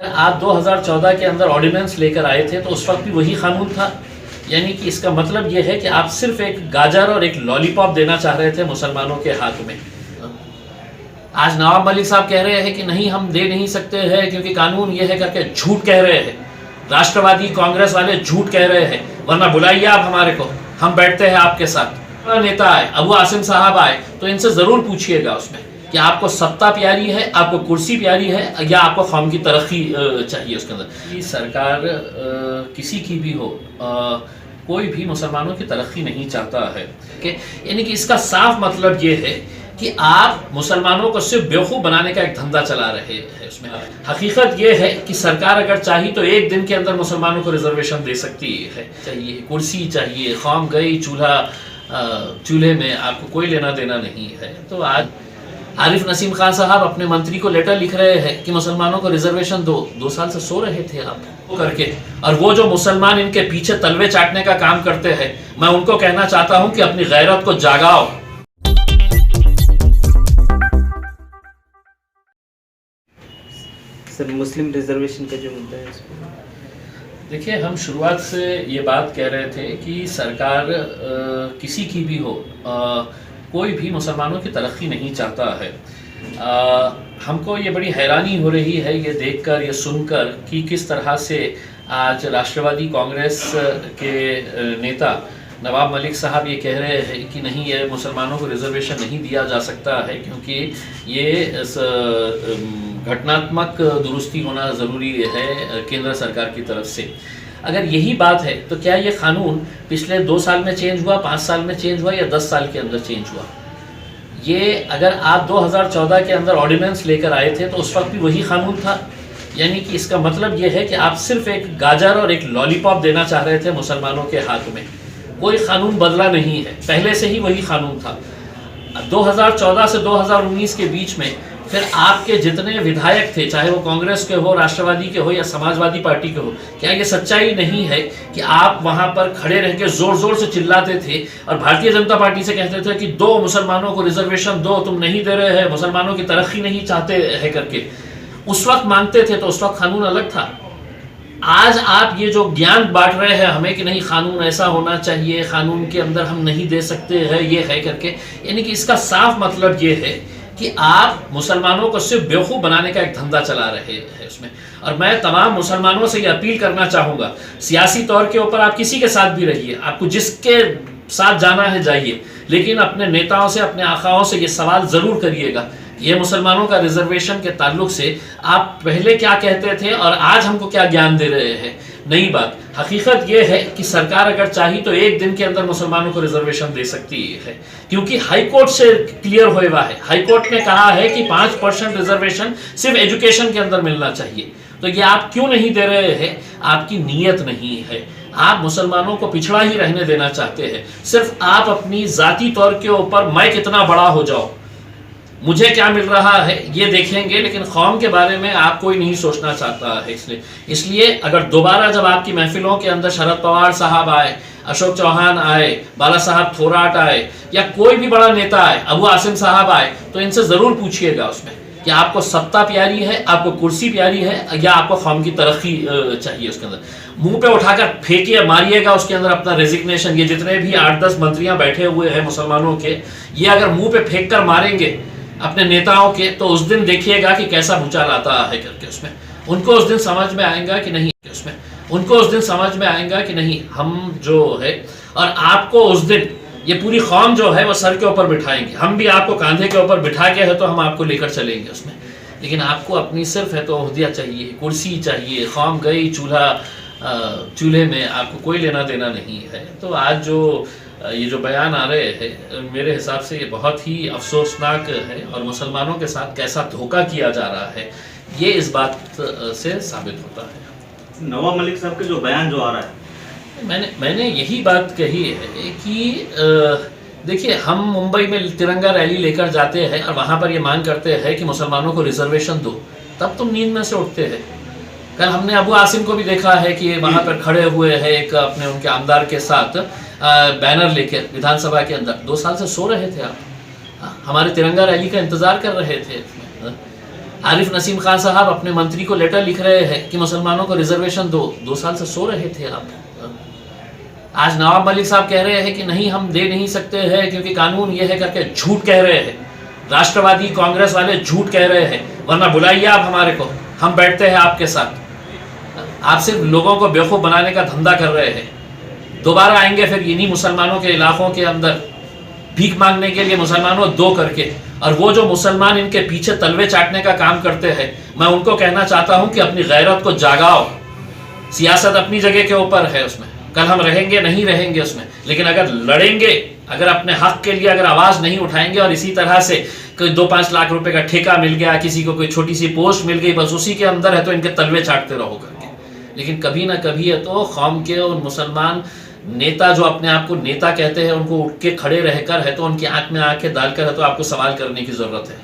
आप 2014 के अंदर ऑर्डिनेंस लेकर आए थे तो उस वक्त भी वही कानून था। यानी कि इसका मतलब ये है कि आप सिर्फ एक गाजर और एक लॉलीपॉप देना चाह रहे थे मुसलमानों के हाथ में। आज नवाब मलिक साहब कह रहे हैं कि नहीं हम दे नहीं सकते हैं क्योंकि कानून ये है करके झूठ कह रहे हैं। राष्ट्रवादी कांग्रेस वाले झूठ कह रहे हैं, वरना बुलाइए आप हमारे को, हम बैठते हैं आपके साथ। नेता आए, अबू आसिम साहब आए तो इनसे जरूर पूछिएगा उसमें कि आपको सत्ता प्यारी है, आपको कुर्सी प्यारी है या आपको कौम की तरक्की चाहिए। उसके अंदर सरकार किसी की भी हो, कोई भी मुसलमानों की तरक्की नहीं चाहता है कि यानी कि इसका साफ मतलब ये है कि आप मुसलमानों को सिर्फ बेवकूफ़ बनाने का एक धंधा चला रहे हैं। उसमें हकीकत ये है कि सरकार अगर चाही तो एक दिन के अंदर मुसलमानों को रिजर्वेशन दे सकती है। चाहिए कुर्सी चाहिए, कौम गई चूल्हे में आपको कोई लेना देना नहीं है। तो आज आरिफ नसीम खान साहब अपने मंत्री को लेटर लिख रहे हैं कि मुसलमानों को रिजर्वेशन दो। 2 साल से सो रहे थे आप करके, और वो जो मुसलमान इनके पीछे तलवे चाटने का काम करते हैं, मैं उनको कहना चाहता हूं कि अपनी गैरत को जागाओ। सर, मुस्लिम रिजर्वेशन का जो मुद्दा है उसको देखिए, हम शुरुआत से ये बात कह रहे थे कि सरकार किसी की भी हो, कोई भी मुसलमानों की तरक्की नहीं चाहता है। हमको ये बड़ी हैरानी हो रही है ये देखकर, ये सुनकर कि किस तरह से आज राष्ट्रवादी कांग्रेस के नेता नवाब मलिक साहब ये कह रहे हैं कि नहीं, ये मुसलमानों को रिजर्वेशन नहीं दिया जा सकता है क्योंकि ये घटनात्मक दुरुस्ती होना ज़रूरी है केंद्र सरकार की तरफ से। अगर यही बात है तो क्या ये कानून पिछले 2 साल में चेंज हुआ, 5 साल में चेंज हुआ या 10 साल के अंदर चेंज हुआ? ये अगर आप 2014 के अंदर ऑर्डिनेंस लेकर आए थे तो उस वक्त भी वही कानून था। यानी कि इसका मतलब ये है कि आप सिर्फ एक गाजर और एक लॉलीपॉप देना चाह रहे थे मुसलमानों के हाथ में। कोई कानून बदला नहीं है, पहले से ही वही कानून था। 2014 से 2019 के बीच में फिर आपके जितने विधायक थे, चाहे वो कांग्रेस के हो, राष्ट्रवादी के हो या समाजवादी पार्टी के हो, क्या ये सच्चाई नहीं है कि आप वहां पर खड़े रह के जोर जोर से चिल्लाते थे और भारतीय जनता पार्टी से कहते थे कि दो मुसलमानों को रिजर्वेशन दो, तुम नहीं दे रहे हैं, मुसलमानों की तरक्की नहीं चाहते हैं करके उस वक्त मांगते थे, तो उस वक्त कानून अलग था। आज आप ये जो ज्ञान बांट रहे हैं हमें कि नहीं कानून ऐसा होना चाहिए, कानून के अंदर हम नहीं दे सकते हैं, ये है करके, यानी कि इसका साफ मतलब ये है कि आप मुसलमानों को सिर्फ बेवकूफ़ बनाने का एक धंधा चला रहे हैं उसमें। और मैं तमाम मुसलमानों से ये अपील करना चाहूँगा, सियासी तौर के ऊपर आप किसी के साथ भी रहिए, आपको जिसके साथ जाना है जाइए, लेकिन अपने नेताओं से, अपने आकाओं से ये सवाल ज़रूर करिएगा, ये मुसलमानों का रिजर्वेशन के ताल्लुक से आप पहले क्या कहते थे और आज हमको क्या ज्ञान दे रहे हैं। नई बात, हकीकत ये है कि सरकार अगर चाही तो एक दिन के अंदर मुसलमानों को रिजर्वेशन दे सकती है, क्योंकि हाई कोर्ट से क्लियर हुआ हुआ है। हाई कोर्ट ने कहा है कि 5% रिजर्वेशन सिर्फ एजुकेशन के अंदर मिलना चाहिए। तो ये आप क्यों नहीं दे रहे हैं? आपकी नीयत नहीं है, आप मुसलमानों को पिछड़ा ही रहने देना चाहते हैं। सिर्फ आप अपनी जाती तौर के ऊपर मैं कितना बड़ा हो जाऊं, मुझे क्या मिल रहा है ये देखेंगे, लेकिन कौम के बारे में आप कोई नहीं सोचना चाहता है। इसलिए अगर दोबारा जब आपकी महफिलों के अंदर शरद पवार साहब आए, अशोक चौहान आए, बाला साहब थोराट आए या कोई भी बड़ा नेता आए, अबू आसिम साहब आए, तो इनसे ज़रूर पूछिएगा उसमें कि आपको सत्ता प्यारी है, आपको कुर्सी प्यारी है या आपको कौम की तरक्की चाहिए। उसके अंदर मुंह पे उठाकर फेंकिए, मारिएगा उसके अंदर अपना रेजिग्नेशन। ये जितने भी 8-10 मंत्रियां बैठे हुए हैं मुसलमानों के, ये अगर मुंह पे फेंक कर मारेंगे अपने नेताओं के, तो उस दिन देखिएगा कि कैसा भूचाल आता है करके उसमें। उनको उस दिन समझ में आएगा कि नहीं, उसमें उनको उस दिन समझ में आएगा कि नहीं हम जो है, और आपको उस दिन ये पूरी कौम जो है वो सर के ऊपर बिठाएंगे। हम भी आपको कांधे के ऊपर बिठा के है तो हम आपको लेकर चलेंगे उसमें, लेकिन आपको अपनी सिर्फ है तो ओहदिया चाहिए, कुर्सी चाहिए, कौम गई चूल्हे में आपको कोई लेना देना नहीं है। तो आज जो ये जो बयान आ रहे हैं, मेरे हिसाब से ये बहुत ही अफसोसनाक है और मुसलमानों के साथ कैसा धोखा किया जा रहा है ये इस बात से साबित होता है। नवाब मलिक साहब के जो बयान जो आ रहा है, मैंने यही बात कही है कि देखिए, हम मुंबई में तिरंगा रैली लेकर जाते हैं और वहाँ पर ये मांग करते हैं कि मुसलमानों को रिजर्वेशन दो, तब तुम नींद में से उठते हैं। कल हमने अबू आसिम को भी देखा है कि वहाँ पर खड़े हुए हैं एक अपने उनके आमदार के साथ बैनर लेकर विधानसभा के अंदर। 2 साल से सो रहे थे आप, हमारे तिरंगा रैली का इंतज़ार कर रहे थे। आरिफ नसीम खान साहब अपने मंत्री को लेटर लिख रहे हैं कि मुसलमानों को रिजर्वेशन दो। 2 साल से सो रहे थे आप। आज नवाब मलिक साहब कह रहे हैं कि नहीं हम दे नहीं सकते हैं क्योंकि कानून ये है करके झूठ कह रहे हैं। राष्ट्रवादी कांग्रेस वाले झूठ कह रहे हैं, वरना बुलाइए आप हमारे को, हम बैठते हैं आपके साथ। आप सिर्फ लोगों को बेवकूफ़ बनाने का धंधा कर रहे हैं। दोबारा आएंगे फिर इन्हीं मुसलमानों के इलाकों के अंदर भीख मांगने के लिए, मुसलमानों दो करके। और वो जो मुसलमान इनके पीछे तलवे चाटने का काम करते हैं, मैं उनको कहना चाहता हूं कि अपनी गैरत को जागाओ। सियासत अपनी जगह के ऊपर है, उसमें कल हम रहेंगे नहीं रहेंगे उसमें, लेकिन अगर लड़ेंगे, अगर अपने हक के लिए अगर आवाज़ नहीं उठाएंगे और इसी तरह से कोई 2-5 लाख रुपए का ठेका मिल गया, किसी को कोई छोटी सी पोस्ट मिल गई, बस उसी के अंदर है तो इनके तलवे चाटते रहो करके। लेकिन कभी ना कभी है तो कौम के और मुसलमान नेता जो अपने आप को नेता कहते हैं, उनको उठ के खड़े रहकर है तो उनकी आंख में आंखें डालकर है तो आपको सवाल करने की ज़रूरत है।